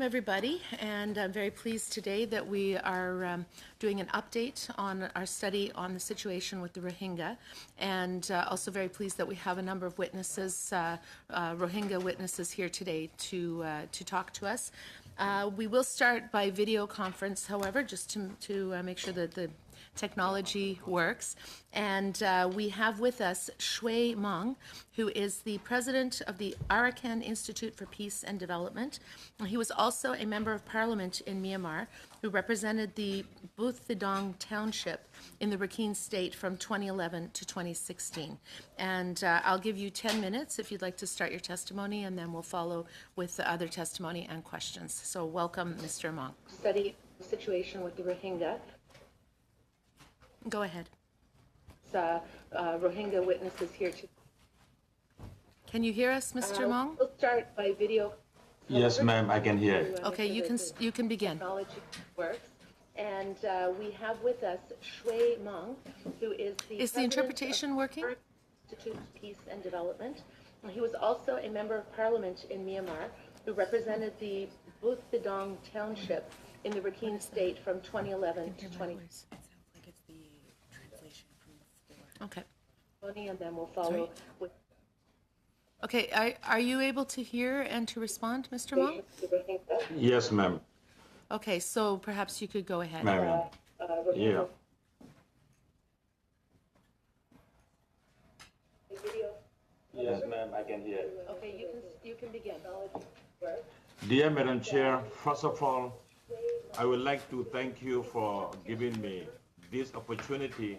Everybody, and I'm very pleased today that we are doing an update on our study on the situation with the Rohingya, and also very pleased that we have a number of witnesses, Rohingya witnesses here today to talk to us. We will start by video conference, however, just to make sure that the technology works. And we have with us Shui Meng, who is the president of the Arakan Institute for Peace and Development. He was also a member of parliament in Myanmar who represented the Boothidong township in the Rakhine state from 2011 to 2016. And I'll give you 10 minutes if you'd like to start your testimony, and then we'll follow with the other testimony and questions. So welcome, Mr. Meng. Study the situation with the Rohingya. Go ahead. Rohingya witnesses here too. Can you hear us, Mr. Meng? We'll start by video. Yes, ma'am, I can hear. Okay, you can begin. Technology works, and we have with us Shui Meng, who is the Is the interpretation working? Institute for Peace and Development. He was also a member of parliament in Myanmar who represented the Boothidong township in the Rakhine state from 2011 to 20. Okay. And then we'll follow with. Okay, are you able to hear and to respond, Mr. Meng? Yes, ma'am. Okay, so perhaps you could go ahead. Ma'am. Yeah. Yes, ma'am, I can hear. Okay, you can begin. Dear Madam Chair, first of all, I would like to thank you for giving me this opportunity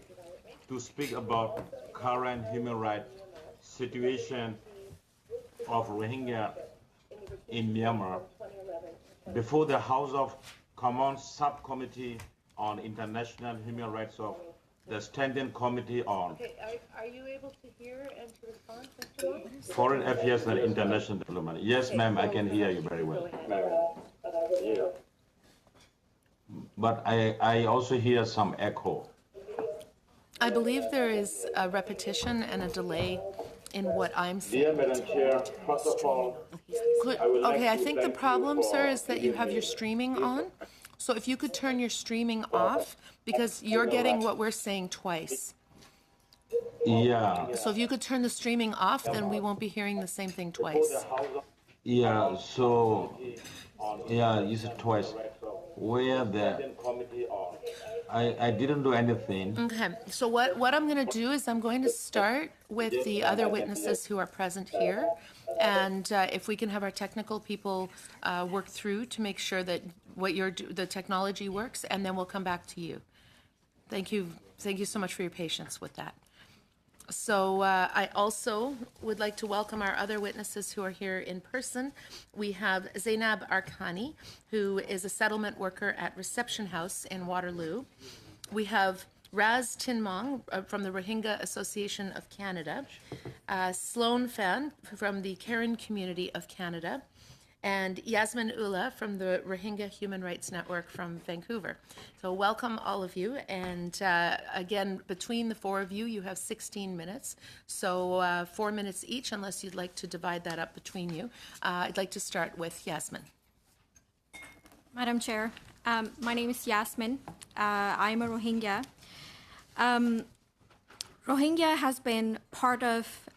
to speak about current human rights situation of Rohingya in Myanmar before the House of Commons Subcommittee on International Human Rights of the Standing Committee on Are you able to hear and to respond, Mr. Meng? Foreign Affairs and International Development. Yes, ma'am, I can hear you very well. But I also hear some echo. I believe there is a repetition and a delay in what I'm saying. Dear Madam Chair, first of all, I think the problem, sir, is that you have your streaming on. So if you could turn your streaming off, because you're getting what we're saying twice. Yeah. So if you could turn the streaming off, then we won't be hearing the same thing twice. Yeah, so, yeah, you said twice. Where the, I didn't do anything. Okay, so what I'm going to do is I'm going to start with the other witnesses who are present here, and if we can have our technical people work through to make sure that the technology works, and then we'll come back to you. Thank you so much for your patience with that. So I also would like to welcome our other witnesses who are here in person. We have Zainab Arkhani, who is a settlement worker at Reception House in Waterloo. We have Raz Tinmong from the Rohingya Association of Canada, Sloan Fan from the Karen Community of Canada, and Yasmin Ullah from the Rohingya Human Rights Network from Vancouver. So welcome all of you, and again, between the four of you, you have 16 minutes, so 4 minutes each, unless you'd like to divide that up between you. I'd like to start with Yasmin. Madam Chair, my name is Yasmin. I'm a Rohingya. Rohingya has been part of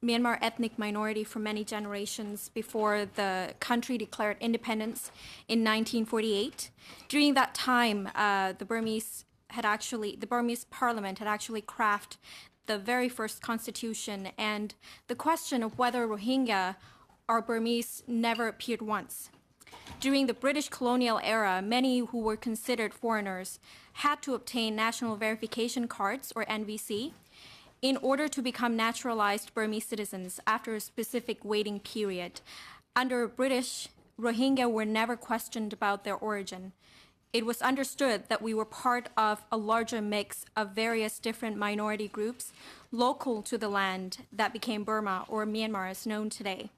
Myanmar ethnic minority for many generations before the country declared independence in 1948. During that time, the Burmese parliament had actually crafted the very first constitution, and the question of whether Rohingya are Burmese never appeared once. During the British colonial era, many who were considered foreigners had to obtain national verification cards, or NVC, in order to become naturalized Burmese citizens after a specific waiting period. Under British, Rohingya were never questioned about their origin. It was understood that we were part of a larger mix of various different minority groups local to the land that became Burma, or Myanmar as known today.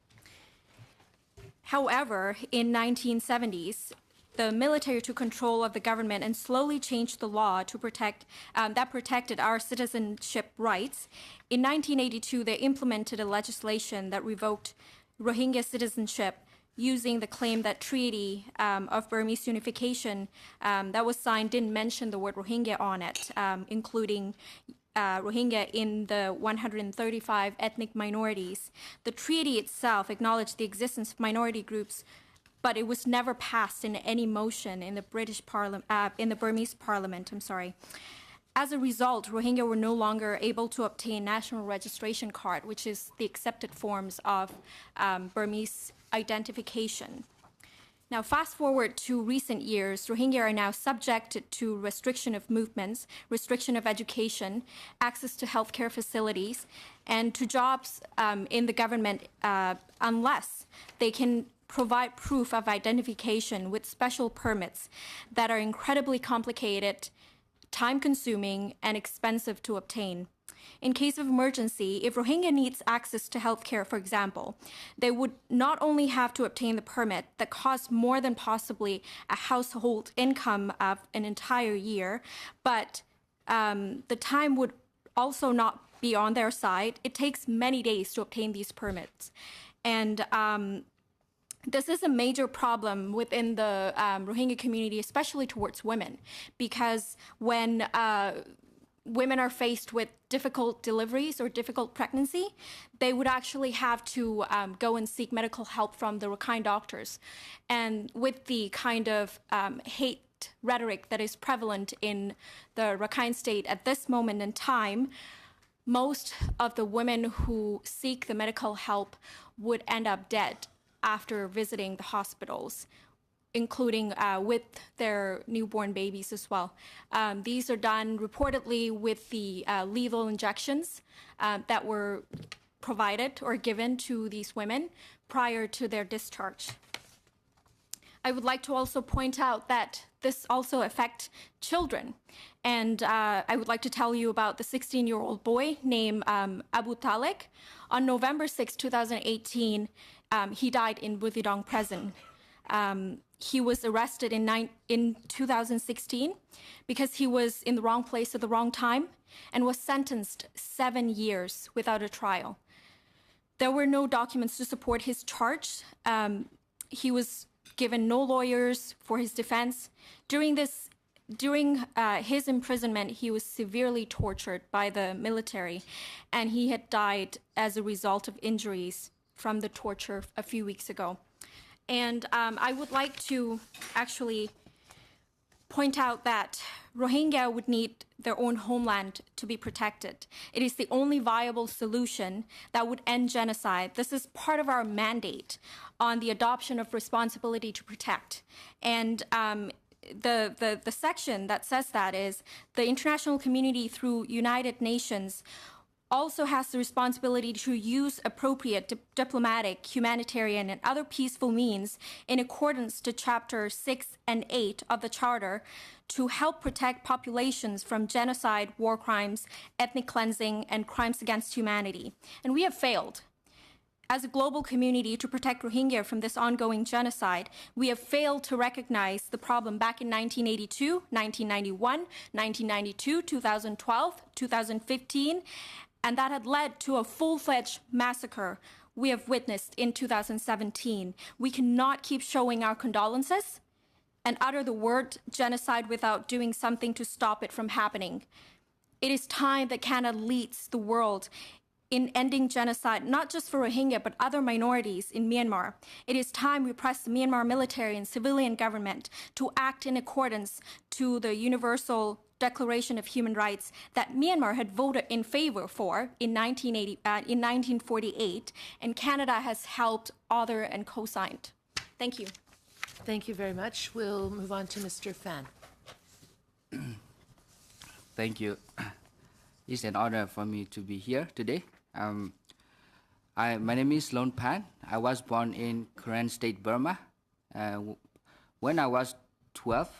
However, in 1970s, the military took control of the government and slowly changed the law to that protected our citizenship rights. In 1982, they implemented a legislation that revoked Rohingya citizenship using the claim that treaty of Burmese unification that was signed didn't mention the word Rohingya on it, including Rohingya in the 135 ethnic minorities. The treaty itself acknowledged the existence of minority groups, but it was never passed in any motion in the Burmese parliament. As a result, Rohingya were no longer able to obtain national registration card, which is the accepted forms of Burmese identification. Now, fast forward to recent years, Rohingya are now subjected to restriction of movements, restriction of education, access to healthcare facilities, and to jobs in the government unless they can provide proof of identification with special permits that are incredibly complicated, time-consuming, and expensive to obtain. In case of emergency, if Rohingya needs access to healthcare, for example, they would not only have to obtain the permit that costs more than possibly a household income of an entire year, but the time would also not be on their side. It takes many days to obtain these permits. And this is a major problem within the Rohingya community, especially towards women, because when women are faced with difficult deliveries or difficult pregnancy, they would actually have to go and seek medical help from the Rakhine doctors. And with the kind of hate rhetoric that is prevalent in the Rakhine state at this moment in time, most of the women who seek the medical help would end up dead after visiting the hospitals, including with their newborn babies as well. These are done reportedly with the lethal injections that were provided or given to these women prior to their discharge. I would like to also point out that this also affects children. And I would like to tell you about the 16-year-old boy named Abu Talek. On November 6, 2018, he died in Butidong prison. He was arrested in 2016 because he was in the wrong place at the wrong time and was sentenced 7 years without a trial. There were no documents to support his charge. He was given no lawyers for his defense. During his imprisonment, he was severely tortured by the military, and he had died as a result of injuries from the torture a few weeks ago. And I would like to actually point out that Rohingya would need their own homeland to be protected. It is the only viable solution that would end genocide. This is part of our mandate on the adoption of responsibility to protect. And the section that says that is the international community through United Nations also has the responsibility to use appropriate diplomatic, humanitarian, and other peaceful means in accordance to Chapter 6 and 8 of the Charter to help protect populations from genocide, war crimes, ethnic cleansing, and crimes against humanity. And we have failed. As a global community to protect Rohingya from this ongoing genocide, we have failed to recognize the problem back in 1982, 1991, 1992, 2012, 2015, and that had led to a full-fledged massacre we have witnessed in 2017. We cannot keep showing our condolences and utter the word genocide without doing something to stop it from happening. It is time that Canada leads the world in ending genocide, not just for Rohingya, but other minorities in Myanmar. It is time we press the Myanmar military and civilian government to act in accordance to the Universal Declaration of Human Rights that Myanmar had voted in favor for in 1948, and Canada has helped author and co-signed. Thank you. Thank you very much. We'll move on to Mr. Fan. Thank you. It's an honor for me to be here today. My name is Lon Pan. I was born in Karen State, Burma. When I was 12,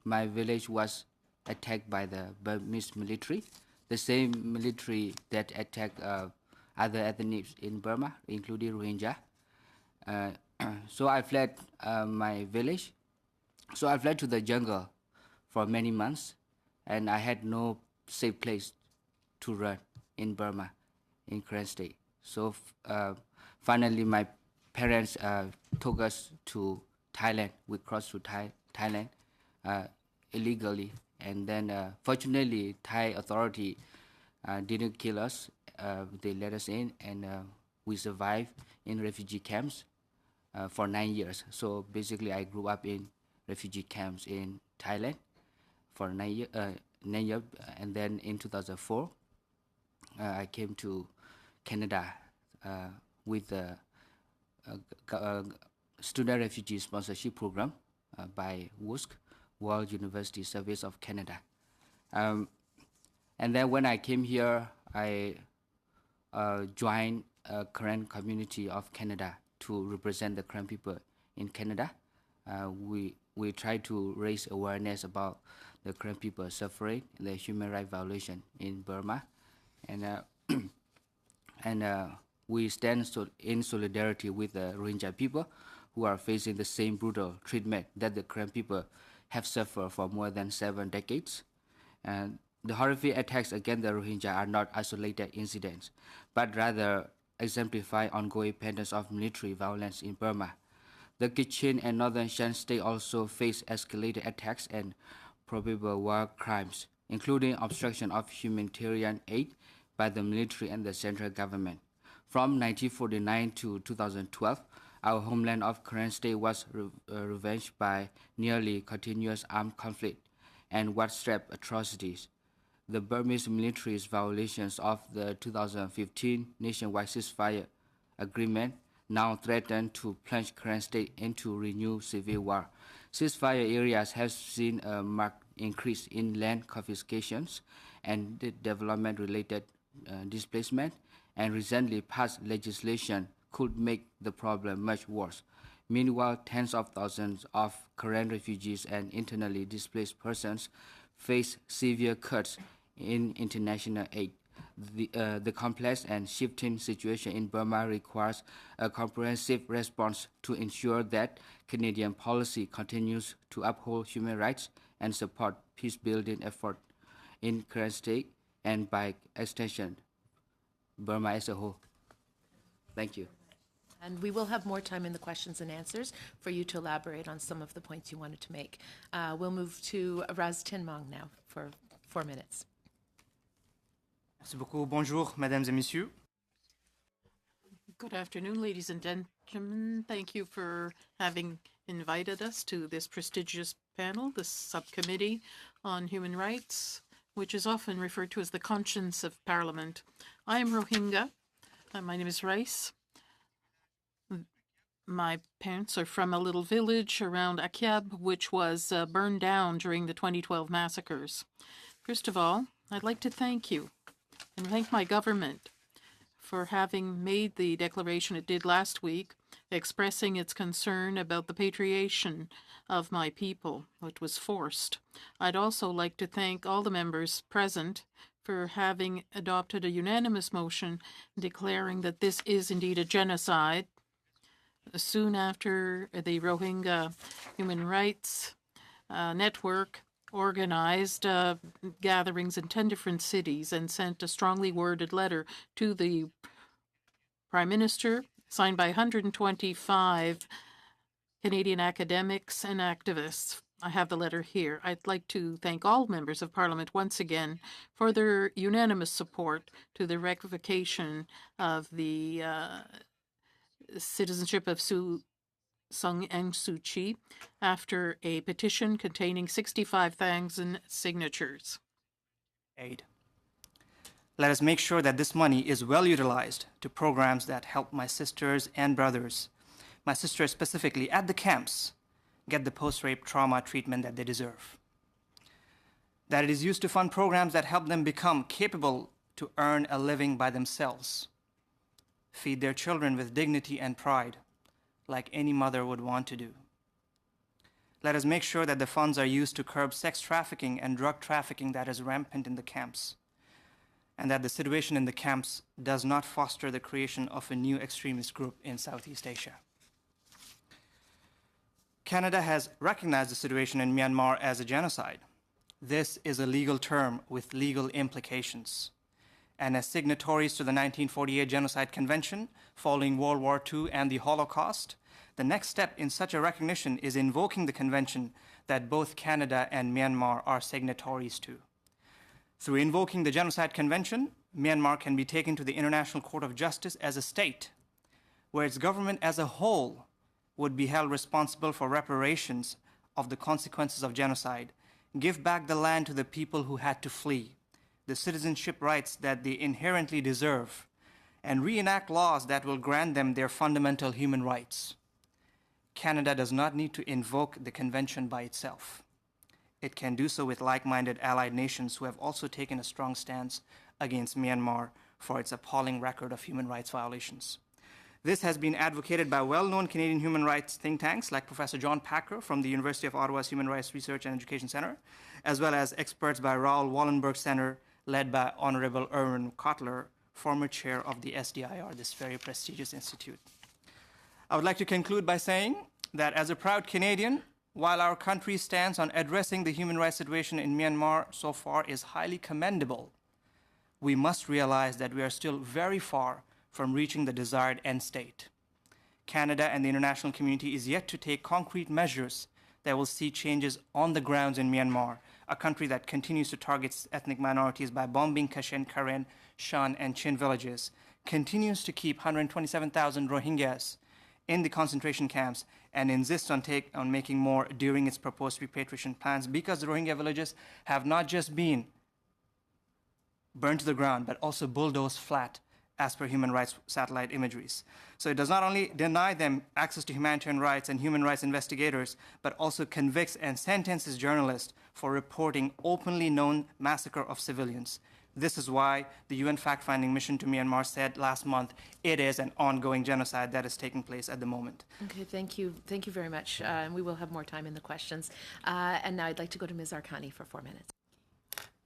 my village was attacked by the Burmese military, the same military that attacked other ethnics in Burma, including Rohingya. So I fled my village. So I fled to the jungle for many months, and I had no safe place to run in Burma, in Karen State. So finally my parents took us to Thailand. We crossed to Thailand illegally, and then fortunately Thai authority didn't kill us. They let us in, and we survived in refugee camps for 9 years. So basically, I grew up in refugee camps in Thailand for 9 years, and then in 2004, I came to Canada with the Student Refugee Sponsorship Program by WUSC, World University Service of Canada. And then when I came here, I joined a Karen community of Canada to represent the Karen people in Canada. We try to raise awareness about the Karen people suffering, the human rights violation in Burma, and we stand in solidarity with the Rohingya people who are facing the same brutal treatment that the Karen people have suffered for more than 7 decades. And the horrific attacks against the Rohingya are not isolated incidents, but rather exemplify ongoing patterns of military violence in Burma. The Kachin and Northern Shan state also face escalated attacks and probable war crimes, including obstruction of humanitarian aid by the military and the central government. From 1949 to 2012, our homeland of Karen state was ravaged by nearly continuous armed conflict and widespread atrocities. The Burmese military's violations of the 2015 nationwide ceasefire agreement now threaten to plunge Karen state into renewed civil war. Ceasefire areas have seen a marked increase in land confiscations and development-related displacement, and recently passed legislation could make the problem much worse. Meanwhile, tens of thousands of Karen refugees and internally displaced persons face severe cuts in international aid. The complex and shifting situation in Burma requires a comprehensive response to ensure that Canadian policy continues to uphold human rights and support peace-building efforts in Karen state and, by extension, Burma as a whole. Thank you. And we will have more time in the questions and answers for you to elaborate on some of the points you wanted to make. We'll move to Raz Tinmong now for 4 minutes. Merci beaucoup. Bonjour, mesdames et messieurs. Good afternoon, ladies and gentlemen. Thank you for having invited us to this prestigious panel, the Subcommittee on Human Rights, which is often referred to as the conscience of Parliament. I am Rohingya. My name is Rice. My parents are from a little village around Akyab, which was burned down during the 2012 massacres. First of all, I'd like to thank you and thank my government for having made the declaration it did last week, expressing its concern about the repatriation of my people, which was forced. I'd also like to thank all the members present for having adopted a unanimous motion declaring that this is indeed a genocide. Soon after, the Rohingya Human Rights Network organized gatherings in 10 different cities and sent a strongly worded letter to the Prime Minister, signed by 125 Canadian academics and activists. I have the letter here. I'd like to thank all members of Parliament once again for their unanimous support to the rectification of the citizenship of Sung Aung Suu Kyi after a petition containing 65,000 signatures. Aid. Let us make sure that this money is well utilized to programs that help my sisters and brothers, my sisters specifically at the camps, get the post-rape trauma treatment that they deserve. That it is used to fund programs that help them become capable to earn a living by themselves, feed their children with dignity and pride, like any mother would want to do. Let us make sure that the funds are used to curb sex trafficking and drug trafficking that is rampant in the camps, and that the situation in the camps does not foster the creation of a new extremist group in Southeast Asia. Canada has recognized the situation in Myanmar as a genocide. This is a legal term with legal implications. and as signatories to the 1948 Genocide Convention following World War II and the Holocaust, the next step in such a recognition is invoking the convention that both Canada and Myanmar are signatories to. Through invoking the Genocide Convention, Myanmar can be taken to the International Court of Justice as a state, where its government as a whole would be held responsible for reparations of the consequences of genocide, give back the land to the people who had to flee, the citizenship rights that they inherently deserve, and reenact laws that will grant them their fundamental human rights. Canada does not need to invoke the convention by itself. It can do so with like-minded allied nations who have also taken a strong stance against Myanmar for its appalling record of human rights violations. This has been advocated by well-known Canadian human rights think tanks like Professor John Packer from the University of Ottawa's Human Rights Research and Education Center, as well as experts by Raoul Wallenberg Center, led by Honorable Erwin Kotler, former chair of the SDIR, this very prestigious institute. I would like to conclude by saying that as a proud Canadian, while our country's stance on addressing the human rights situation in Myanmar so far is highly commendable, we must realize that we are still very far from reaching the desired end state. Canada and the international community is yet to take concrete measures that will see changes on the grounds in Myanmar, a country that continues to target ethnic minorities by bombing Kachin, Karen, Shan, and Chin villages, continues to keep 127,000 Rohingyas in the concentration camps, and insists on making more during its proposed repatriation plans, because the Rohingya villages have not just been burned to the ground, but also bulldozed flat as per human rights satellite imageries. So it does not only deny them access to humanitarian rights and human rights investigators, but also convicts and sentences journalists for reporting openly known massacre of civilians. This is why the UN fact-finding mission to Myanmar said last month it is an ongoing genocide that is taking place at the moment. Okay, thank you. Thank you very much. And we will have more time in the questions. And now I'd like to go to Ms. Arkhani for 4 minutes.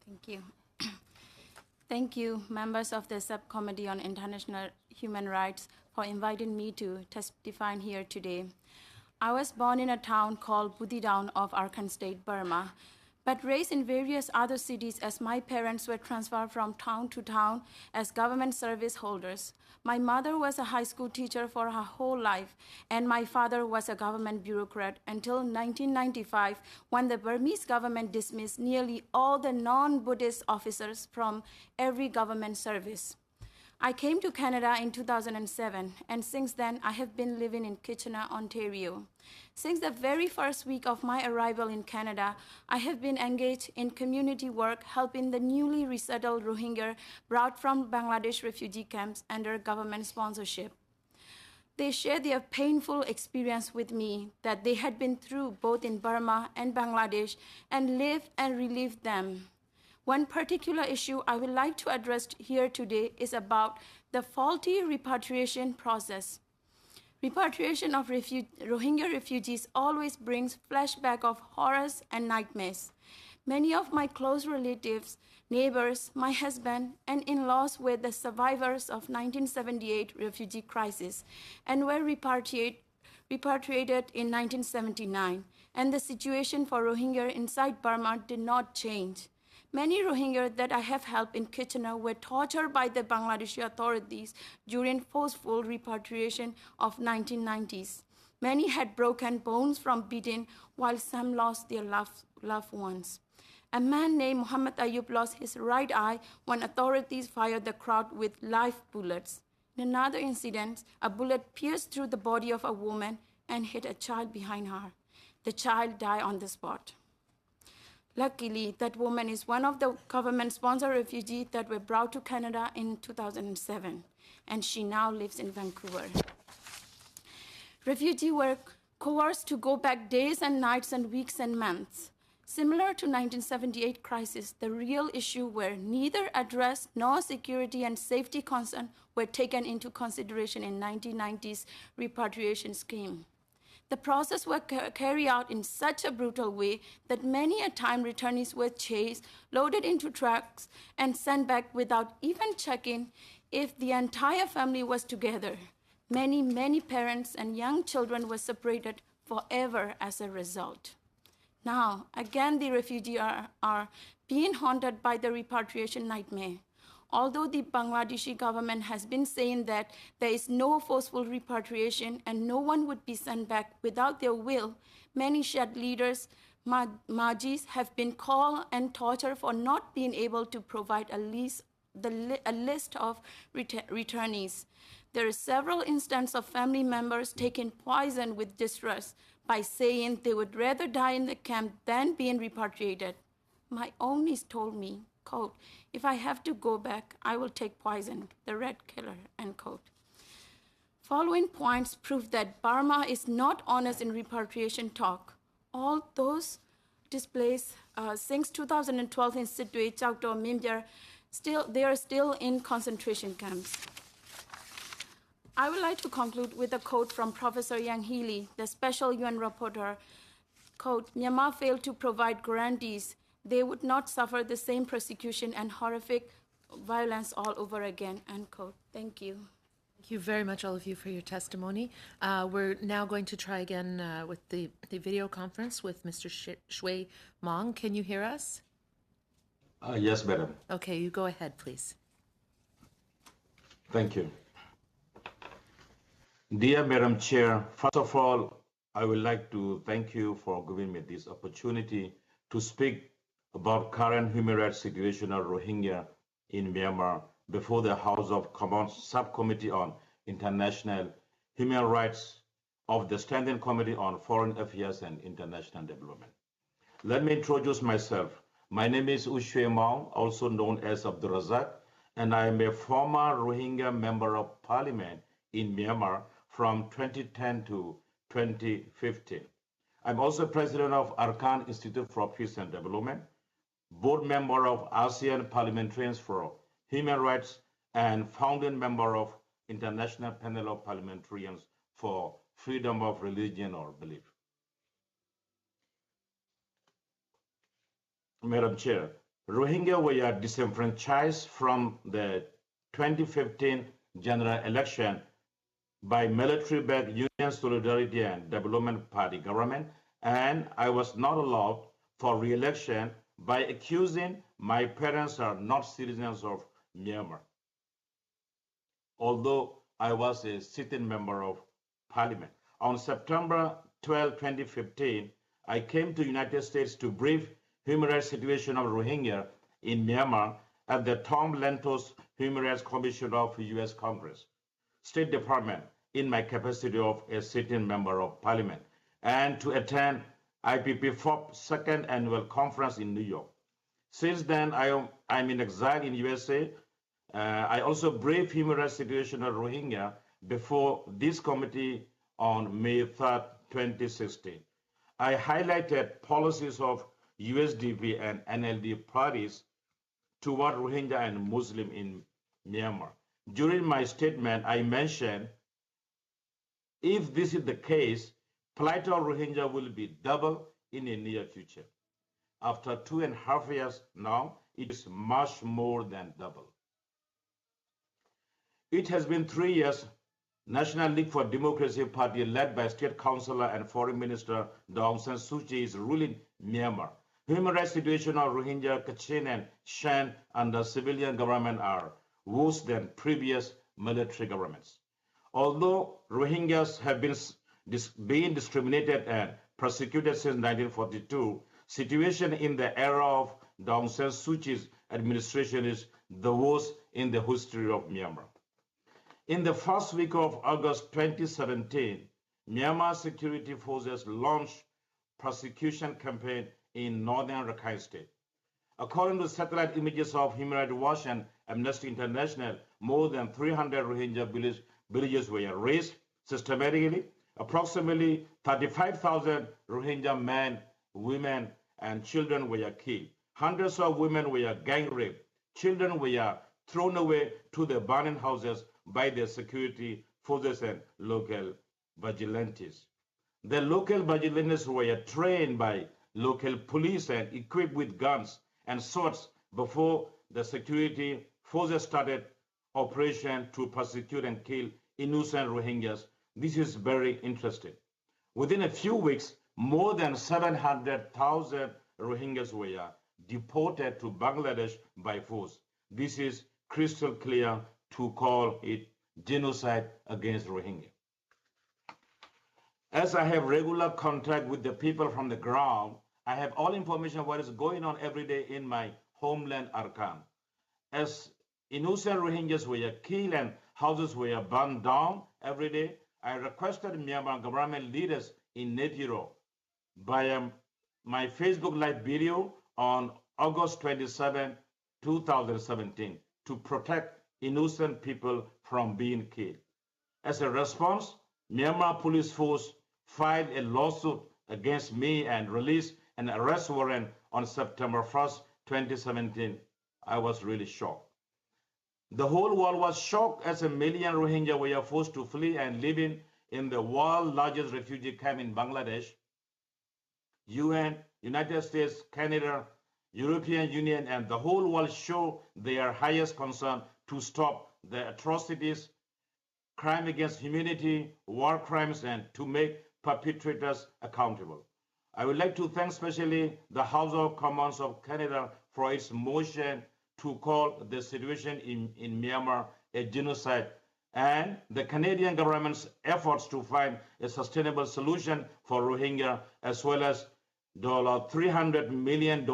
Thank you. Thank you, members of the Subcommittee on International Human Rights, for inviting me to testify here today. I was born in a town called Buthidaung of Arkan State, Burma, but raised in various other cities as my parents were transferred from town to town as government service holders. My mother was a high school teacher for her whole life, and my father was a government bureaucrat until 1995, when the Burmese government dismissed nearly all the non-Buddhist officers from every government service. I came to Canada in 2007, and since then I have been living in Kitchener, Ontario. Since the very first week of my arrival in Canada, I have been engaged in community work helping the newly resettled Rohingya brought from Bangladesh refugee camps under government sponsorship. They shared their painful experience with me that they had been through both in Burma and Bangladesh and lived and relived them. One particular issue I would like to address here today is about the faulty repatriation process. Repatriation of Rohingya refugees always brings flashback of horrors and nightmares. Many of my close relatives, neighbors, my husband, and in-laws were the survivors of 1978 refugee crisis and were repatriated in 1979, and the situation for Rohingya inside Burma did not change. Many Rohingya that I have helped in Kitchener were tortured by the Bangladeshi authorities during forceful repatriation of 1990s. Many had broken bones from beating, while some lost their loved ones. A man named Muhammad Ayub lost his right eye when authorities fired the crowd with live bullets. In another incident, a bullet pierced through the body of a woman and hit a child behind her. The child died on the spot. Luckily, that woman is one of the government-sponsored refugees that were brought to Canada in 2007, and she now lives in Vancouver. Refugees were coerced to go back days and nights and weeks and months. Similar to 1978 crisis, the real issue were neither addressed nor security and safety concerns were taken into consideration in 1990s repatriation scheme. The process was carried out in such a brutal way that many a time returnees were chased, loaded into trucks, and sent back without even checking if the entire family was together. Many parents and young children were separated forever as a result. Now, again, the refugees are being haunted by the repatriation nightmare. Although the Bangladeshi government has been saying that there is no forceful repatriation and no one would be sent back without their will, many Shia leaders, Majis, have been called and tortured for not being able to provide a list of returnees. There are several instances of family members taking poison with distress by saying they would rather die in the camp than being repatriated. My own niece told me, quote, "If I have to go back, I will take poison, the red killer," end quote. Following points prove that Burma is not honest in repatriation talk. All those displaced since 2012 in Sidwe, Chawto, Mimbyar, they are still in concentration camps. I would like to conclude with a quote from Professor Yang Healy, the special UN rapporteur. Quote, "Myanmar failed to provide guarantees they would not suffer the same persecution and horrific violence all over again," end quote. Thank you. Thank you very much, all of you, for your testimony. We're now going to try again with the video conference with Mr. Shui Mong. Can you hear us? Yes, madam. Okay, you go ahead, please. Thank you. Dear Madam Chair, first of all, I would like to thank you for giving me this opportunity to speak about current human rights situation of Rohingya in Myanmar before the House of Commons Subcommittee on International Human Rights of the Standing Committee on Foreign Affairs and International Development. Let me introduce myself. My name is Ushui Maung, also known as Abdul Razak, and I am a former Rohingya Member of Parliament in Myanmar from 2010 to 2015. I'm also president of Arkan Institute for Peace and Development, board member of ASEAN Parliamentarians for Human Rights, and founding member of International Panel of Parliamentarians for Freedom of Religion or Belief. Madam Chair, Rohingya were disenfranchised from the 2015 general election by military-backed Union Solidarity and Development Party government, and I was not allowed for re-election by accusing my parents are not citizens of Myanmar, although I was a sitting member of Parliament. On September 12, 2015, I came to the United States to brief human rights situation of Rohingya in Myanmar at the Tom Lantos Human Rights Commission of U.S. Congress, State Department, in my capacity of a sitting member of Parliament, and to attend IPP4 second annual conference in New York. Since then, I'm in exile in USA. I also briefed human rights situation of Rohingya before this committee on May 3rd, 2016. I highlighted policies of USDP and NLD parties toward Rohingya and Muslim in Myanmar. During my statement, I mentioned if this is the case, plight of Rohingya will be double in the near future. After 2.5 years now, it is much more than double. It has been 3 years. National League for Democracy Party, led by State Councillor and Foreign Minister Aung San Suu Kyi, is ruling Myanmar. Human rights situation of Rohingya, Kachin, and Shan under civilian government are worse than previous military governments. Although Rohingyas have been discriminated and persecuted since 1942, situation in the era of Aung San Suu Kyi's administration is the worst in the history of Myanmar. In the first week of August 2017, Myanmar security forces launched persecution campaign in northern Rakhine State. According to satellite images of Human Rights Watch and Amnesty International, more than 300 Rohingya villages were razed systematically. Approximately 35,000 Rohingya men, women, and children were killed. Hundreds of women were gang raped. Children were thrown away to the burning houses by the security forces and local vigilantes. The local vigilantes were trained by local police and equipped with guns and swords before the security forces started operation to persecute and kill innocent Rohingyas. This is very interesting. Within a few weeks, more than 700,000 Rohingyas were deported to Bangladesh by force. This is crystal clear to call it genocide against Rohingya. As I have regular contact with the people from the ground, I have all information of what is going on every day in my homeland, Arakan. As innocent Rohingyas were killed and houses were burned down every day, I requested Myanmar government leaders in Naypyidaw by my Facebook Live video on August 27, 2017, to protect innocent people from being killed. As a response, Myanmar police force filed a lawsuit against me and released an arrest warrant on September 1st, 2017. I was really shocked. The whole world was shocked as a million Rohingya were forced to flee and living in the world's largest refugee camp in Bangladesh. UN, United States, Canada, European Union, and the whole world show their highest concern to stop the atrocities, crime against humanity, war crimes, and to make perpetrators accountable. I would like to thank especially the House of Commons of Canada for its motion to call the situation in Myanmar a genocide, and the Canadian government's efforts to find a sustainable solution for Rohingya, as well as $300 million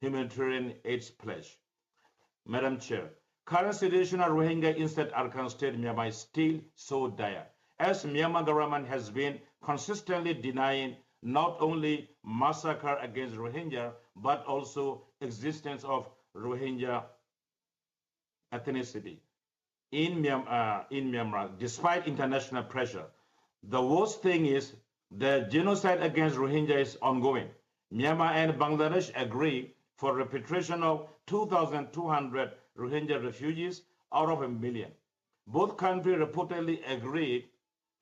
humanitarian aid pledge. Madam Chair, current situation of Rohingya inside Arakan State, Myanmar is still so dire, as Myanmar government has been consistently denying not only massacre against Rohingya, but also existence of Rohingya ethnicity in Myanmar, despite international pressure. The worst thing is the genocide against Rohingya is ongoing. Myanmar and Bangladesh agree for repatriation of 2,200 Rohingya refugees out of 1 million. Both countries reportedly agreed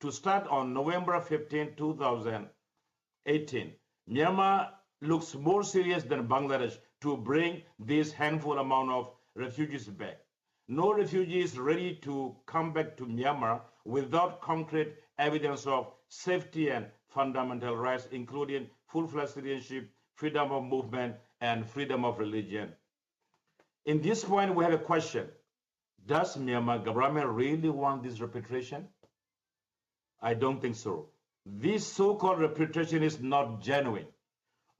to start on November 15, 2018. Myanmar looks more serious than Bangladesh to bring this handful amount of refugees back. No refugee is ready to come back to Myanmar without concrete evidence of safety and fundamental rights, including full-fledged citizenship, freedom of movement, and freedom of religion. In this point, we have a question. Does Myanmar government really want this repatriation? I don't think so. This so-called repatriation is not genuine.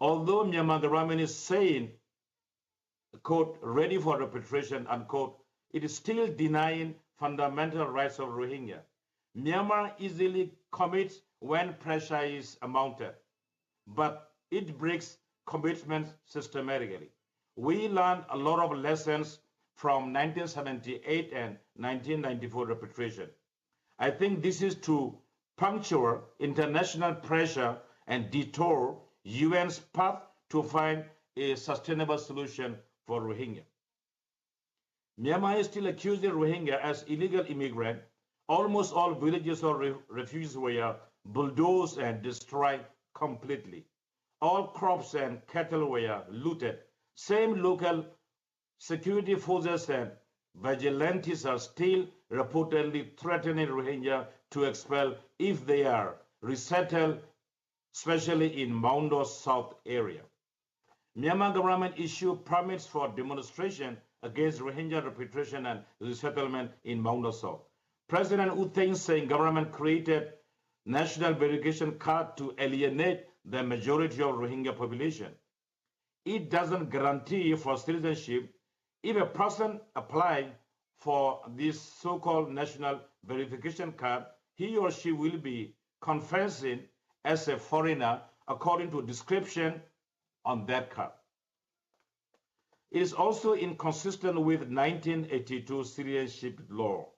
Although Myanmar government is saying, quote, ready for repatriation, unquote, it is still denying fundamental rights of Rohingya. Myanmar easily commits when pressure is mounted, but it breaks commitments systematically. We learned a lot of lessons from 1978 and 1994 repatriation. I think this is to puncture international pressure and detour UN's path to find a sustainable solution for Rohingya. Myanmar is still accusing Rohingya as illegal immigrants. Almost all villages or refugees were bulldozed and destroyed completely. All crops and cattle were looted. Same local security forces and vigilantes are still reportedly threatening Rohingya to expel if they are resettled, especially in Maundaw South area. Myanmar government issued permits for demonstration against Rohingya repatriation and resettlement in Maundaw South. President U Thein Sein government created national verification card to alienate the majority of Rohingya population. It doesn't guarantee for citizenship. If a person applies for this so-called national verification card, he or she will be confessing as a foreigner according to description on that card. It is also inconsistent with 1982 citizenship law.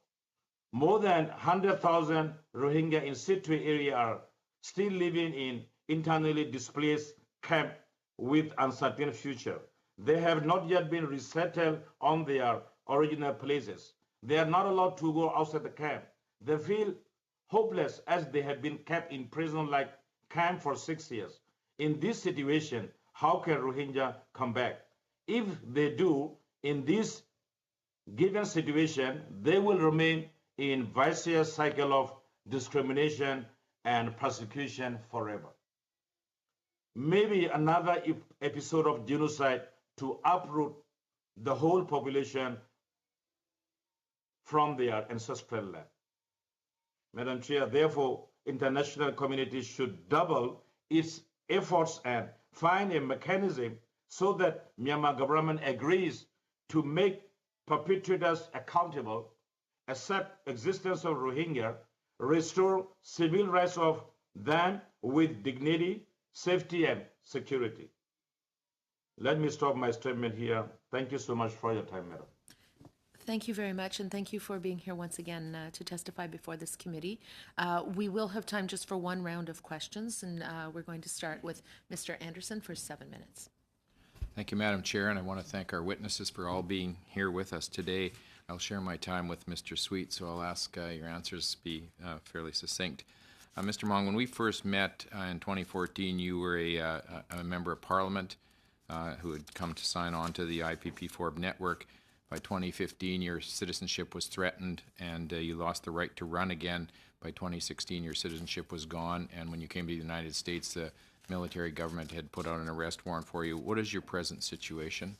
More than 100,000 Rohingya in situ area are still living in internally displaced camp with uncertain future. They have not yet been resettled on their original places. They are not allowed to go outside the camp. They feel hopeless as they have been kept in prison-like camp for 6 years. In this situation, how can Rohingya come back? If they do, in this given situation, they will remain in vicious cycle of discrimination and persecution forever. Maybe another episode of genocide to uproot the whole population from their ancestral land. Madam Chair, therefore, international community should double its efforts and find a mechanism so that Myanmar government agrees to make perpetrators accountable, accept existence of Rohingya, restore civil rights of them with dignity, safety, and security. Let me stop my statement here. Thank you so much for your time, Madam. Thank you very much, and thank you for being here once again to testify before this committee. We will have time just for one round of questions, and we're going to start with Mr. Anderson for 7 minutes. Thank you, Madam Chair, and I want to thank our witnesses for all being here with us today. I'll share my time with Mr. Sweet, so I'll ask your answers to be fairly succinct. Mr. Mong, when we first met in 2014, you were a member of Parliament who had come to sign on to the IPP4 network. By 2015, your citizenship was threatened, and you lost the right to run again. By 2016, your citizenship was gone, and when you came to the United States, the military government had put out an arrest warrant for you. What is your present situation?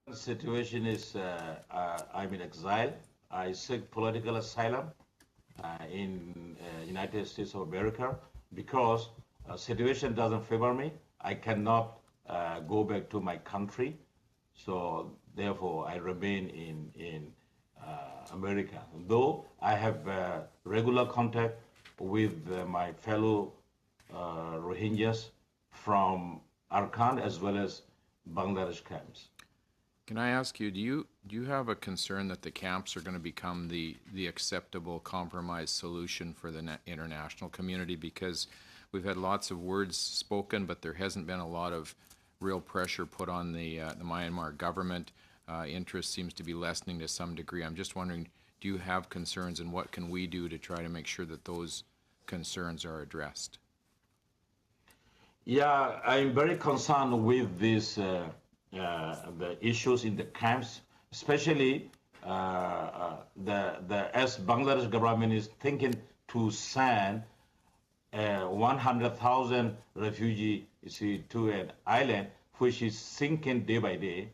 The situation is I'm in exile. I seek political asylum in United States of America because situation doesn't favor me. I cannot go back to my country, so therefore I remain in America. Though I have regular contact with my fellow Rohingyas from Arakan as well as Bangladesh camps. Can I ask you, do you have a concern that the camps are going to become the acceptable compromise solution for the international community? Because we've had lots of words spoken, but there hasn't been a lot of real pressure put on the Myanmar government. Interest seems to be lessening to some degree. I'm just wondering, do you have concerns, and what can we do to try to make sure that those concerns are addressed? Yeah, I'm very concerned with this, the issues in the camps, especially as Bangladesh government is thinking to send 100,000 refugees to an island which is sinking day by day.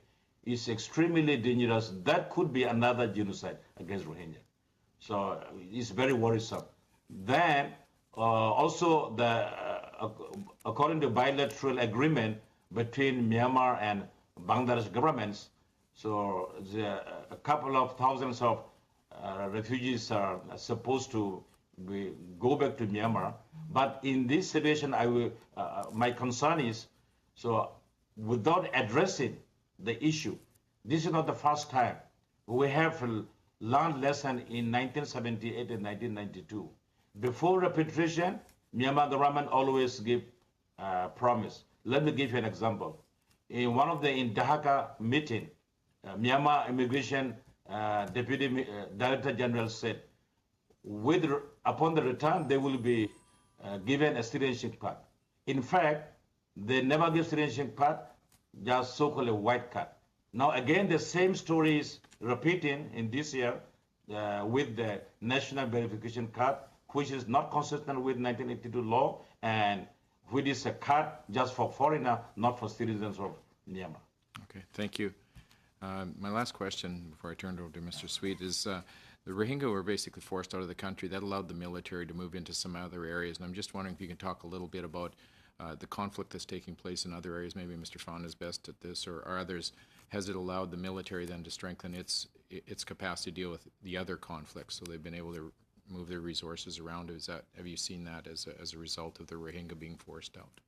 Is extremely dangerous. That could be another genocide against Rohingya. So it's very worrisome. Then also according to bilateral agreement between Myanmar and Bangladesh governments, so a couple of thousands of refugees are supposed to go back to Myanmar. But in this situation, my concern is, so without addressing the issue, this is not the first time. We have learned lesson in 1978 and 1992. Before repatriation, Myanmar government always give promise. Let me give you an example. In one of the in Dhaka meeting, Myanmar Immigration Deputy Director General said, upon the return, they will be given a citizenship card. In fact, they never give citizenship card, just so-called a white card. Now again, the same story is repeating in this year with the national verification card, which is not consistent with 1982 law, and which is a card just for foreigner, not for citizens of Myanmar. Okay, thank you. My last question before I turn it over to Mr. Sweet is, the Rohingya were basically forced out of the country. That allowed the military to move into some other areas, and I'm just wondering if you can talk a little bit about the conflict that's taking place in other areas. Maybe Mr. Fawn is best at this, or others. Has it allowed the military then to strengthen its capacity to deal with the other conflicts? So they've been able to move their resources around. Have you seen that as a result of the Rohingya being forced out?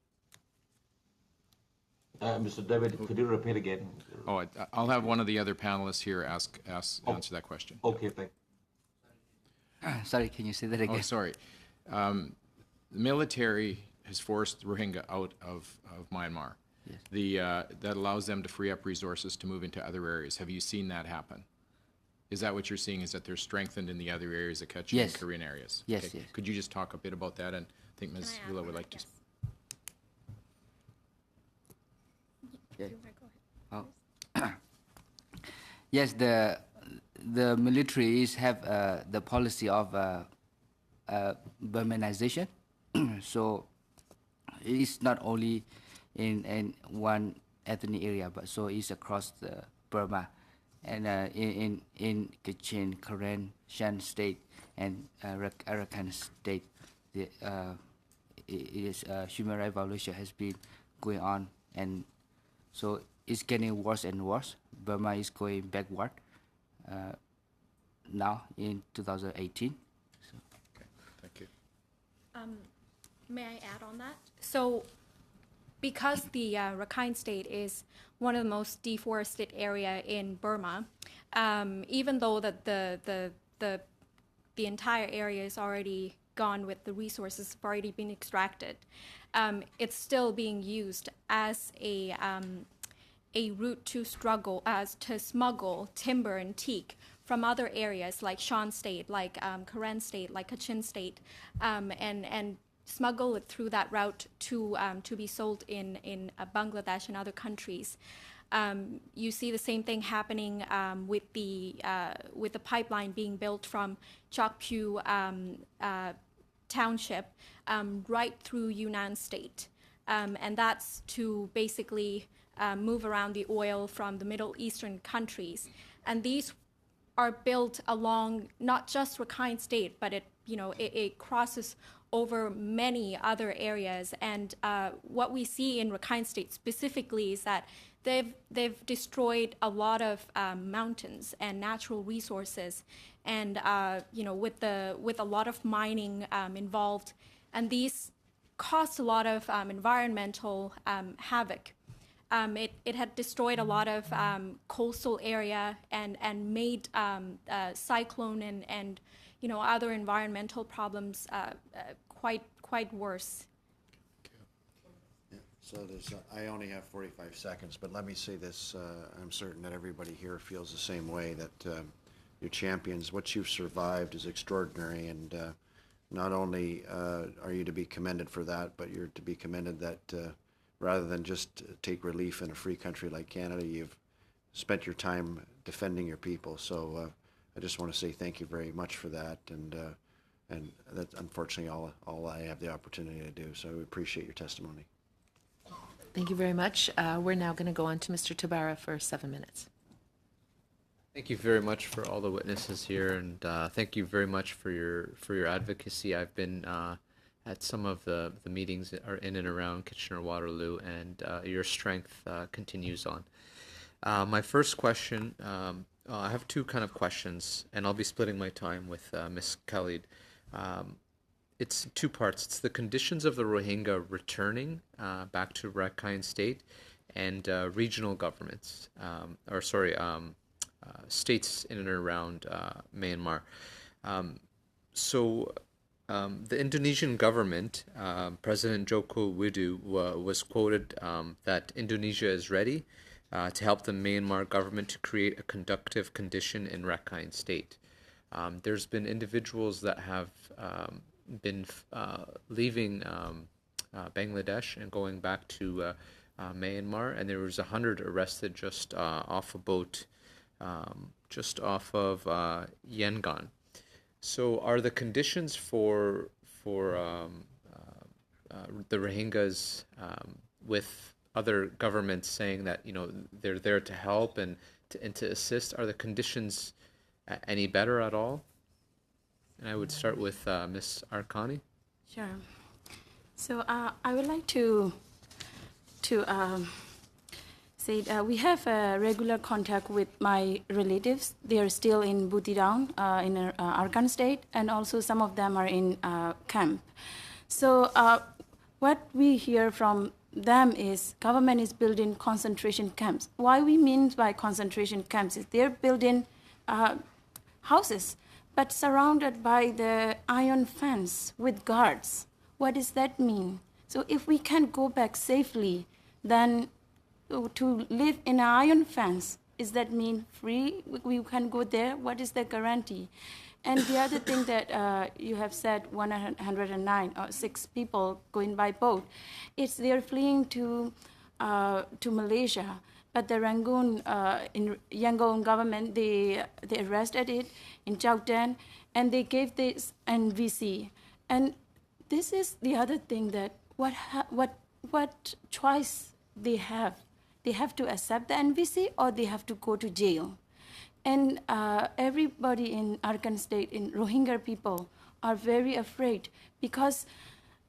Mr. David, could you repeat again? Oh, I'll have one of the other panelists here answer that question. Okay, thank you. Sorry, can you say that again? Oh, sorry. The military has forced Rohingya out of Myanmar. Yes. That allows them to free up resources to move into other areas. Have you seen that happen? Is that what you're seeing, is that they're strengthened in the other areas, the Kachin and Korean areas? Yes, okay. yes. Could you just talk a bit about that? And I think Ms. Hula would like to... Okay. Oh. Yes, the militaries have the policy of Burmanization. So it's not only in one ethnic area, but so it's across the Burma. and in Kachin, Karen, Shan State, and Arakan State, human rights violation has been going on, and so it's getting worse and worse. Burma is going backward now in 2018. So. Okay, thank you. May I add on that? So, because the Rakhine State is one of the most deforested area in Burma, even though that the entire area is already gone with the resources have already been extracted, it's still being used as a route to smuggle timber and teak from other areas like Shan State, like Karen State, like Kachin State, and smuggle it through that route to be sold in Bangladesh and other countries. You see the same thing happening with the pipeline being built from Chokpyu Township right through Yunnan State, and that's to basically move around the oil from the Middle Eastern countries. And these are built along not just Rakhine State, but it crosses over many other areas. And what we see in Rakhine State specifically is that they've destroyed a lot of mountains and natural resources, and with a lot of mining involved, and these caused a lot of environmental havoc. It had destroyed a lot of coastal area and made cyclone and other environmental problems quite worse. So I only have 45 seconds, but let me say this. I'm certain that everybody here feels the same way, that your champions, what you've survived is extraordinary, and not only are you to be commended for that, but you're to be commended that rather than just take relief in a free country like Canada, you've spent your time defending your people. So I just want to say thank you very much for that, and that's unfortunately all I have the opportunity to do. So we appreciate your testimony. Thank you very much. We're now going to go on to Mr. Tabara for 7 minutes. Thank you very much for all the witnesses here, and thank you very much for your advocacy. I've been at some of the meetings that are in and around Kitchener-Waterloo, and your strength continues on. My first question, I have two kind of questions, and I'll be splitting my time with Ms. Khalid. It's two parts. It's the conditions of the Rohingya returning back to Rakhine State, and regional governments, states in and around Myanmar. The Indonesian government, President Joko Widodo, was quoted that Indonesia is ready to help the Myanmar government to create a conducive condition in Rakhine State. There's been individuals that have been leaving Bangladesh and going back to Myanmar, and there was 100 arrested just off a boat just off of Yangon. So are the conditions for the Rohingyas with other governments saying that they're there to help and to assist, are the conditions any better at all? And I would start with Ms. Arkani. Sure. So I would like to say we have regular contact with my relatives. They are still in Butidang in Arakan State, and also some of them are in camp. So what we hear from them is government is building concentration camps. Why we mean by concentration camps is they're building houses, but surrounded by the iron fence with guards. What does that mean? So if we can go back safely, then to live in an iron fence, does that mean free? We can go there? What is the guarantee? And the other thing that you have said, 109 or 6 people going by boat, it's they're fleeing to Malaysia. But the Yangon government, they arrested it in Chowden, and they gave this NVC. And this is the other thing, that what choice they have. They have to accept the NVC, or they have to go to jail. And everybody in Arakan State, in Rohingya people, are very afraid because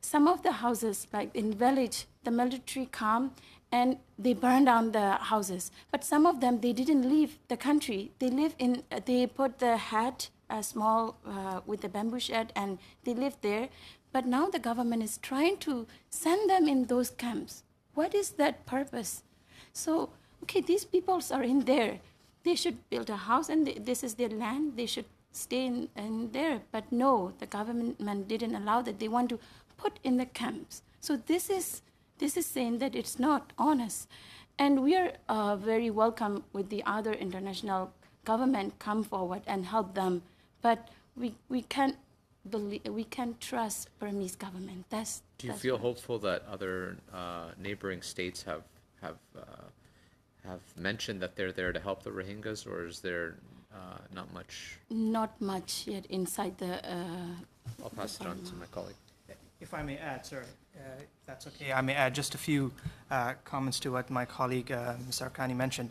some of the houses, like in village, the military come and they burn down the houses. But some of them, they didn't leave the country. They put the hut, small with the bamboo shed, and they live there. But now the government is trying to send them in those camps. What is that purpose? So, okay, these peoples are in there. They should build a house, and this is their land. They should stay in there. But no, the government didn't allow that. They want to put in the camps. So this is saying that it's not honest. And we are very welcome with the other international government come forward and help them. But we can't trust Burmese government. Do you feel hopeful that other neighboring states have mentioned that they're there to help the Rohingyas, or is there not much? Not much yet inside the. I'll pass it on to my colleague. If I may add, sir, if that's okay, I may add just a few comments to what my colleague, Ms. Arkani, mentioned.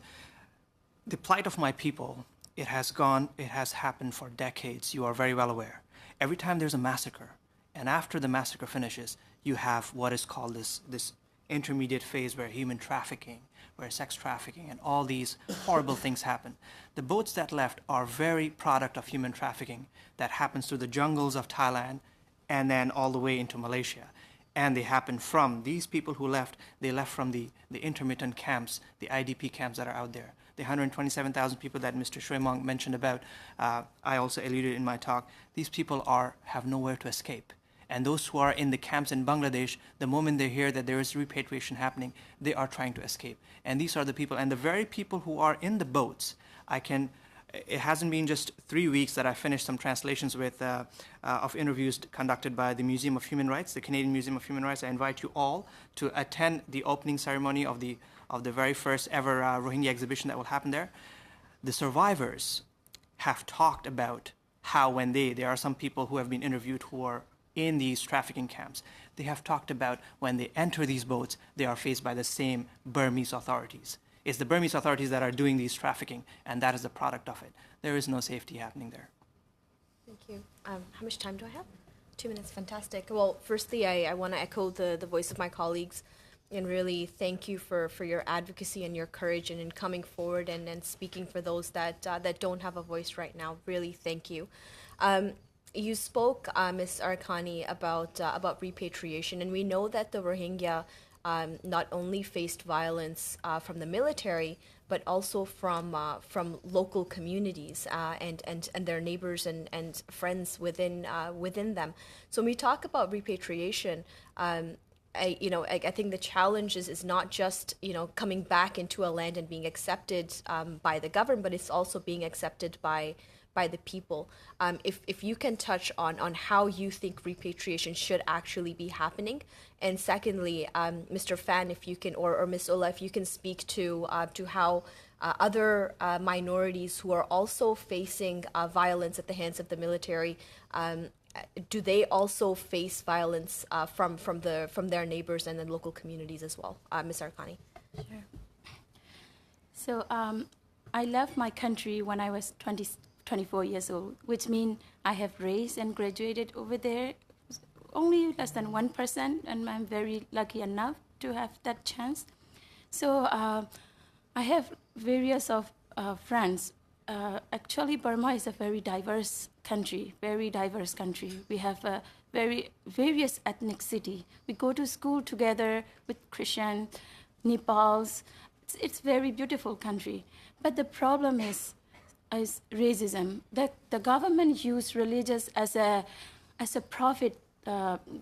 The plight of my people, it has happened for decades. You are very well aware. Every time there's a massacre, and after the massacre finishes, you have what is called this intermediate phase where human trafficking, where sex trafficking, and all these horrible things happen. The boats that left are very product of human trafficking that happens through the jungles of Thailand and then all the way into Malaysia. And they happen from these people who left, they left from the intermittent camps, the IDP camps that are out there. The 127,000 people that Mr. Shuemong mentioned about, I also alluded in my talk, these people have nowhere to escape. And those who are in the camps in Bangladesh, the moment they hear that there is repatriation happening, they are trying to escape. And these are the people, and the very people who are in the boats, it hasn't been just 3 weeks that I finished some translations of interviews conducted by the Museum of Human Rights, the Canadian Museum of Human Rights. I invite you all to attend the opening ceremony of the very first ever Rohingya exhibition that will happen there. The survivors have talked about how there are some people who have been interviewed who are in these trafficking camps. They have talked about when they enter these boats, they are faced by the same Burmese authorities. It's the Burmese authorities that are doing these trafficking, and that is the product of it. There is no safety happening there. Thank you. How much time do I have? 2 minutes, fantastic. Well, firstly, I want to echo the voice of my colleagues and really thank you for your advocacy and your courage and in coming forward and speaking for those that don't have a voice right now. Really, thank you. You spoke, Ms. Arkani, about repatriation, and we know that the Rohingya not only faced violence from the military, but also from local communities and their neighbors and friends within them. So when we talk about repatriation, I think the challenge is not just coming back into a land and being accepted by the government, but it's also being accepted by the people. If you can touch on how you think repatriation should actually be happening, and secondly, Mr. Fan, if you can, or Ms. Ola, if you can speak to how other minorities who are also facing violence at the hands of the military, do they also face violence from their neighbors and the local communities as well? Ms. Arkani. Sure. So I left my country when I was 24 years old, which means I have raised and graduated over there only less than 1%, and I'm very lucky enough to have that chance. So I have various of friends. Actually, Burma is a very diverse country. We have a various ethnicity. We go to school together with Christian, Nepals. It's very beautiful country. But the problem is racism. That the government use religious as a profit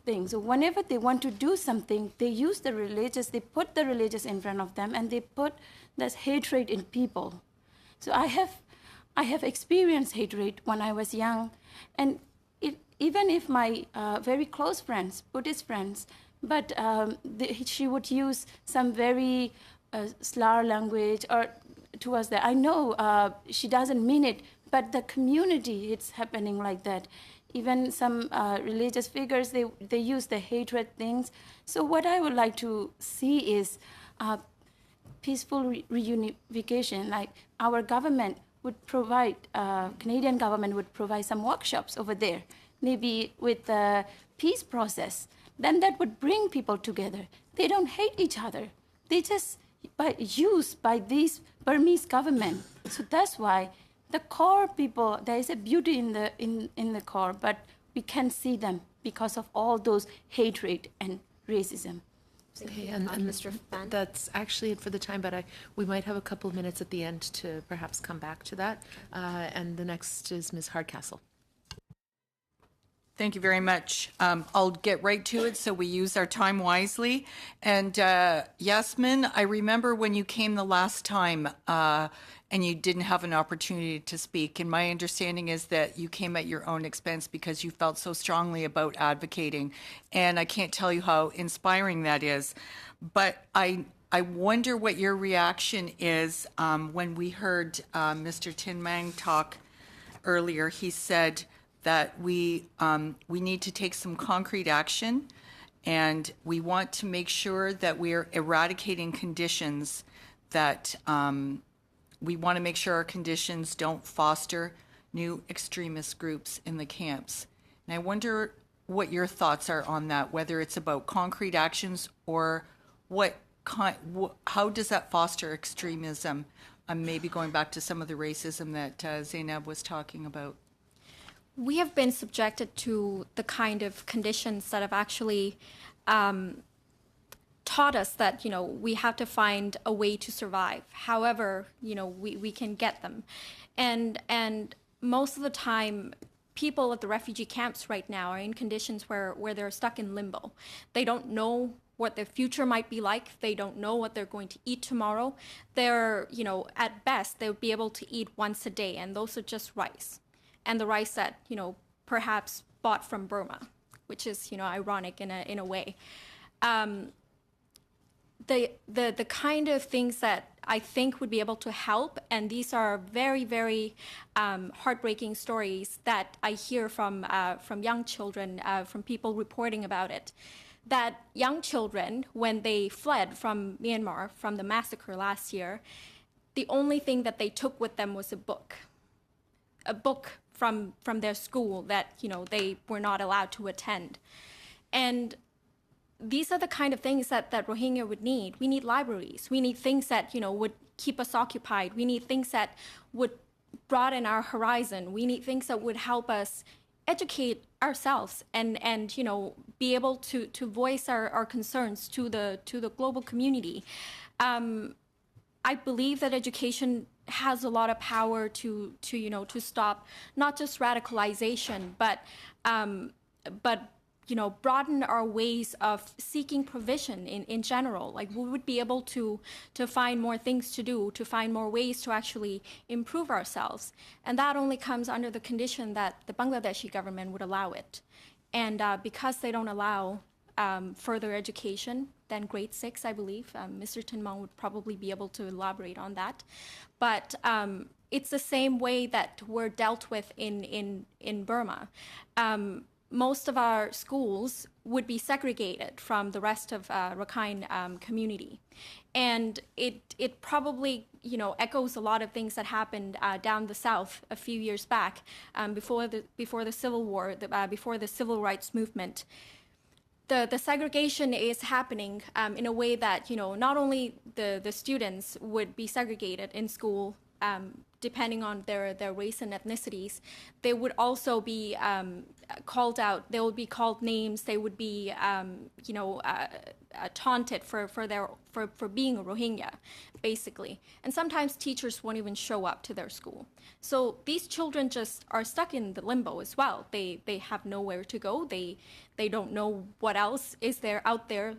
thing. So whenever they want to do something, they use the religious. They put the religious in front of them, and they put this hatred in people. So I have experienced hatred when I was young, and even if my very close friends, Buddhist friends, but she would use some very slur language or towards that. I know she doesn't mean it, but the community, it's happening like that. Even some religious figures, they use the hatred things. So what I would like to see is peaceful reunification. Like our government would provide, Canadian government would provide some workshops over there, maybe with the peace process, then that would bring people together. They don't hate each other. They just used by this Burmese government. So that's why the core people, there is a beauty in the core, but we can't see them because of all those hatred and racism. Okay, and Mr. Fan. that's actually it for the time, but we might have a couple of minutes at the end to perhaps come back to that. And the next is Ms. Hardcastle. Thank you very much. I'll get right to it so we use our time wisely. And Yasmin, I remember when you came the last time and you didn't have an opportunity to speak. And my understanding is that you came at your own expense because you felt so strongly about advocating. And I can't tell you how inspiring that is. But I wonder what your reaction is when we heard Mr. Tin Mang talk earlier. He said that we need to take some concrete action, and we want to make sure that we're eradicating conditions that we want to make sure our conditions don't foster new extremist groups in the camps. And I wonder what your thoughts are on that, whether it's about concrete actions or how does that foster extremism? Maybe going back to some of the racism that Zainab was talking about. We have been subjected to the kind of conditions that have actually taught us that, we have to find a way to survive. However, we can get them. And most of the time, people at the refugee camps right now are in conditions where they're stuck in limbo. They don't know what their future might be like. They don't know what they're going to eat tomorrow. They're, at best, they would be able to eat once a day, and those are just rice. And the rice that, perhaps bought from Burma, which is, ironic in a way. The kind of things that I think would be able to help, and these are very, very heartbreaking stories that I hear from young children, from people reporting about it, that young children, when they fled from Myanmar, from the massacre last year, the only thing that they took with them was a book from their school that, they were not allowed to attend. And these are the kind of things that Rohingya would need. We need libraries. We need things that, would keep us occupied. We need things that would broaden our horizon. We need things that would help us educate ourselves and be able to voice our concerns to the global community. I believe that education has a lot of power to stop not just radicalization, but broaden our ways of seeking provision in general. Like, we would be able to find more things to do, to find more ways to actually improve ourselves. And that only comes under the condition that the Bangladeshi government would allow it. And because they don't allow further education than grade 6, I believe, Mr. Tin Mang would probably be able to elaborate on that. But it's the same way that we're dealt with in Burma. Most of our schools would be segregated from the rest of Rakhine community. And it probably, echoes a lot of things that happened down the south a few years back, before the Civil War, before the Civil Rights Movement. The segregation is happening in a way that, not only the students would be segregated in school, depending on their race and ethnicities, they would also be called out. They would be called names. They would be, taunted for being a Rohingya, basically. And sometimes teachers won't even show up to their school. So these children just are stuck in the limbo as well. They have nowhere to go. They don't know what else is there out there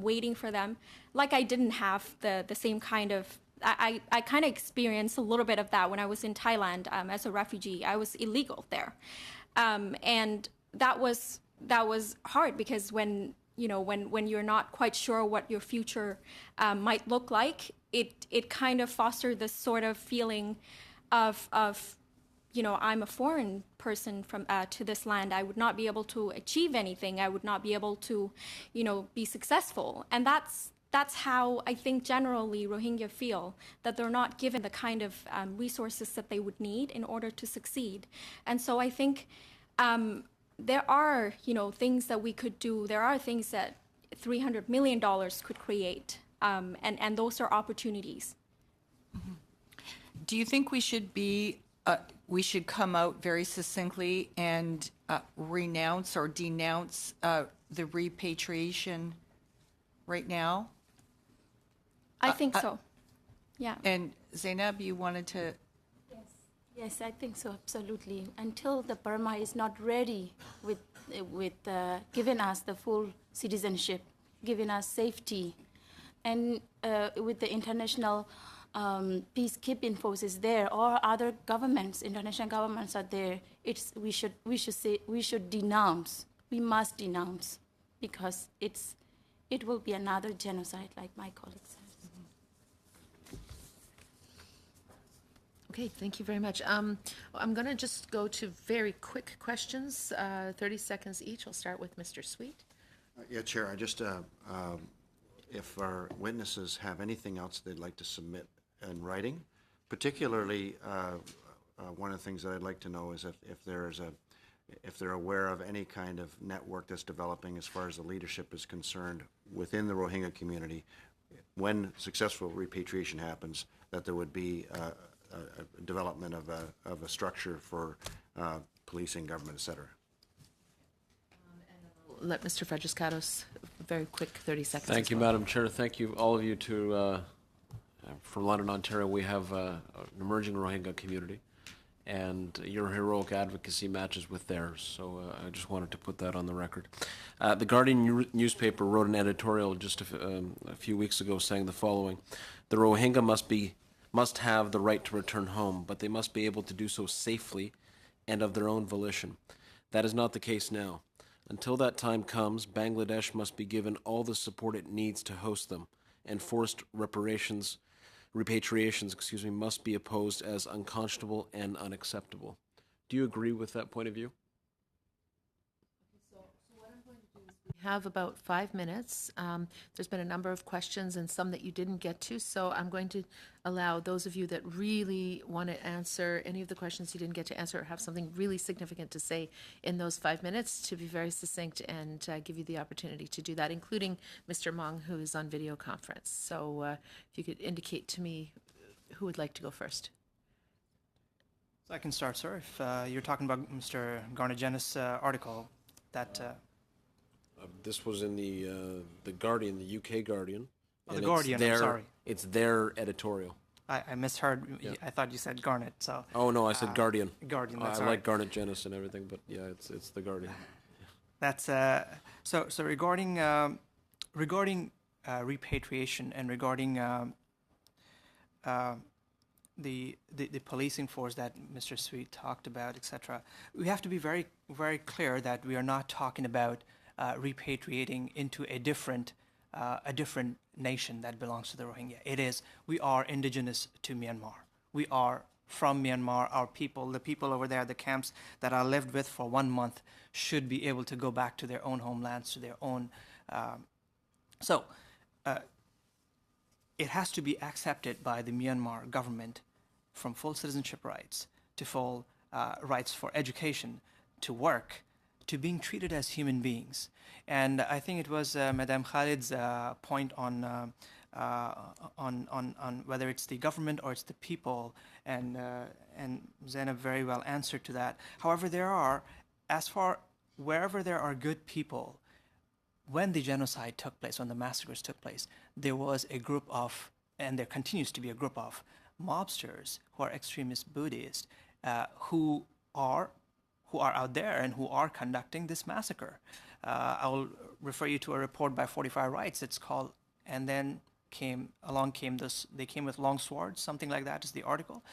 waiting for them. Like, I didn't have the same kind of. I kind of experienced a little bit of that when I was in Thailand as a refugee. I was illegal there, and that was hard because when you're not quite sure what your future might look like, it kind of fostered this sort of feeling of I'm a foreign person from to this land. I would not be able to achieve anything. I would not be able to be successful, and that's that's how I think generally Rohingya feel, that they're not given the kind of resources that they would need in order to succeed. And so I think there are, things that we could do. There are things that $300 million could create, and those are opportunities. Do you think we should come out very succinctly and renounce or denounce the repatriation right now? I think so. Yeah. And Zainab, you wanted to... Yes, I think so, absolutely. Until the Burma is not ready with giving us the full citizenship, giving us safety, and with the international peacekeeping forces there, or other governments, international governments are there, we should denounce. We must denounce, because it will be another genocide, like my colleague said. Okay, thank you very much. I'm going to just go to very quick questions, 30 seconds each. I'll start with Mr. Sweet. Yeah, Chair, I just, if our witnesses have anything else they'd like to submit in writing, particularly one of the things that I'd like to know is if they're aware of any kind of network that's developing as far as the leadership is concerned within the Rohingya community, when successful repatriation happens, that there would be a development of a structure for policing, government, et cetera. Let Mr. Frederiskatos, very quick 30 seconds. Thank you, Madam Chair. Thank you, all of you, from London, Ontario. We have an emerging Rohingya community, and your heroic advocacy matches with theirs. So I just wanted to put that on the record. The Guardian newspaper wrote an editorial just a few weeks ago saying the following: the Rohingya must have the right to return home, but they must be able to do so safely and of their own volition. That is not the case now. Until that time comes, Bangladesh must be given all the support it needs to host them, and forced repatriations, must be opposed as unconscionable and unacceptable. Do you agree with that point of view? We have about 5 minutes. There's been a number of questions and some that you didn't get to, so I'm going to allow those of you that really want to answer any of the questions you didn't get to answer or have something really significant to say in those 5 minutes to be very succinct and give you the opportunity to do that, including Mr. Mong, who is on video conference. So if you could indicate to me who would like to go first. So I can start, sir. If you're talking about Mr. Garnagenis' article that... This was in the Guardian, the UK Guardian. Oh, the Guardian, I'm sorry. It's their editorial. I misheard. Yeah. I thought you said Garnet, so... Oh, no, I said Guardian. Guardian, that's I all like right. Garnagenis and everything, but yeah, it's the Guardian. That's... So regarding repatriation and regarding the policing force that Mr. Sweet talked about, etc., we have to be very, very clear that we are not talking about repatriating into a different nation that belongs to the Rohingya. We are indigenous to Myanmar. We are from Myanmar. Our people, the people over there at the camps that I lived with for 1 month, should be able to go back to their own homelands, to their own. It has to be accepted by the Myanmar government, from full citizenship rights to full rights for education, to work, to being treated as human beings. And I think it was Madame Khalid's point on whether it's the government or it's the people, and Zainab very well answered to that. However, wherever there are good people, when the genocide took place, when the massacres took place, there was a group of, and there continues to be a group of, mobsters who are extremist Buddhists who are out there and who are conducting this massacre. I will refer you to a report by 45 Rights. It's called, and then they came with long swords, something like that is the article.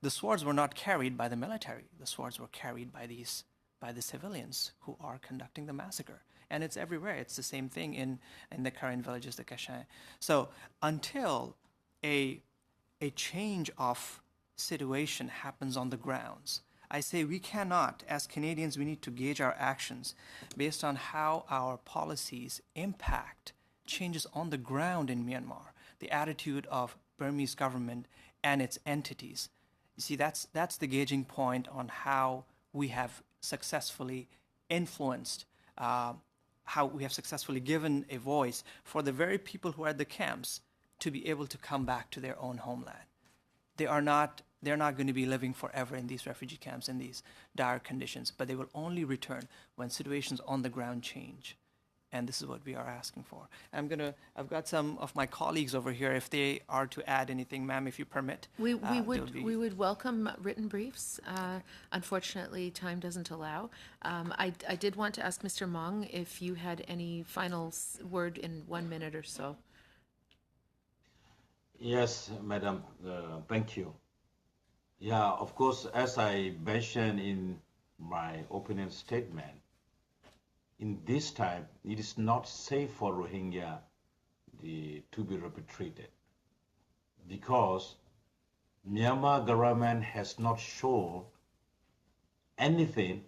The swords were not carried by the military. The swords were carried by the civilians who are conducting the massacre. And it's everywhere. It's the same thing in the Karen villages, the Kashan. So until a change of situation happens on the grounds, I say we cannot, as Canadians, we need to gauge our actions based on how our policies impact changes on the ground in Myanmar, the attitude of Burmese government and its entities. You see, that's the gauging point on how we have successfully influenced, how we have successfully given a voice for the very people who are at the camps to be able to come back to their own homeland. They're not going to be living forever in these refugee camps in these dire conditions, but they will only return when situations on the ground change. And this is what we are asking for. I've got some of my colleagues over here, if they are to add anything, ma'am, if you permit. We would welcome written briefs. Unfortunately, time doesn't allow. I did want to ask Mr. Mong if you had any final word in 1 minute or so. Yes, Madam, thank you. Yeah, of course, as I mentioned in my opening statement, in this time, it is not safe for Rohingya to be repatriated because Myanmar government has not shown anything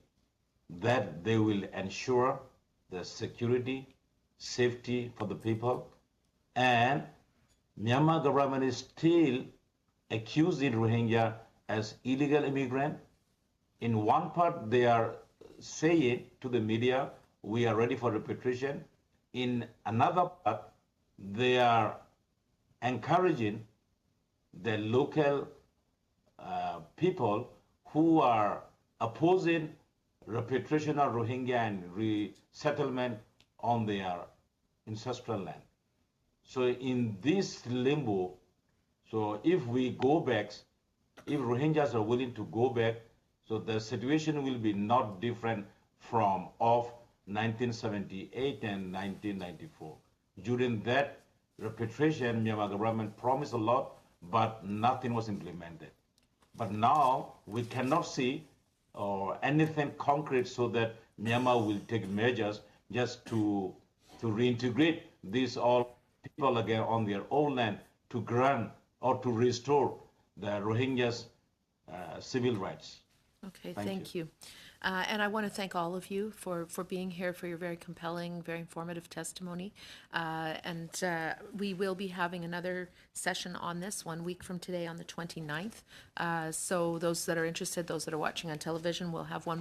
that they will ensure the security, safety for the people, and Myanmar government is still accusing Rohingya as illegal immigrant. In one part, they are saying to the media, we are ready for repatriation. In another part, they are encouraging the local people who are opposing repatriation of Rohingya and resettlement on their ancestral land. So in this limbo, so if we go back, if Rohingyas are willing to go back, so the situation will be not different from of 1978 and 1994. During that repatriation, Myanmar government promised a lot, but nothing was implemented. But now we cannot see anything concrete so that Myanmar will take measures just to reintegrate these all people again on their own land, to grant or to restore the Rohingyas' civil rights. Okay, thank you. And I want to thank all of you for being here, for your very compelling, very informative testimony. And we will be having another session on this 1 week from today on the 29th. So those that are interested, those that are watching on television, will have one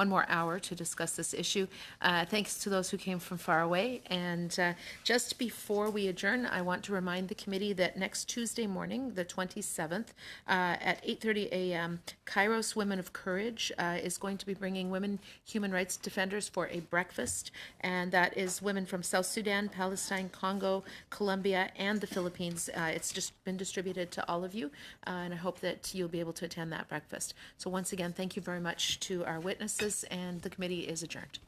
more hour to discuss this issue. Thanks to those who came from far away. And just before we adjourn, I want to remind the committee that next Tuesday morning, the 27th, at 8:30 a.m., Kairos Women of Courage is going to be bringing women human rights defenders for a breakfast, and that is women from South Sudan, Palestine, Congo, Colombia, and the Philippines. It's just been distributed to all of you, and I hope that you'll be able to attend that breakfast. So once again, thank you very much to our witnesses, and the committee is adjourned.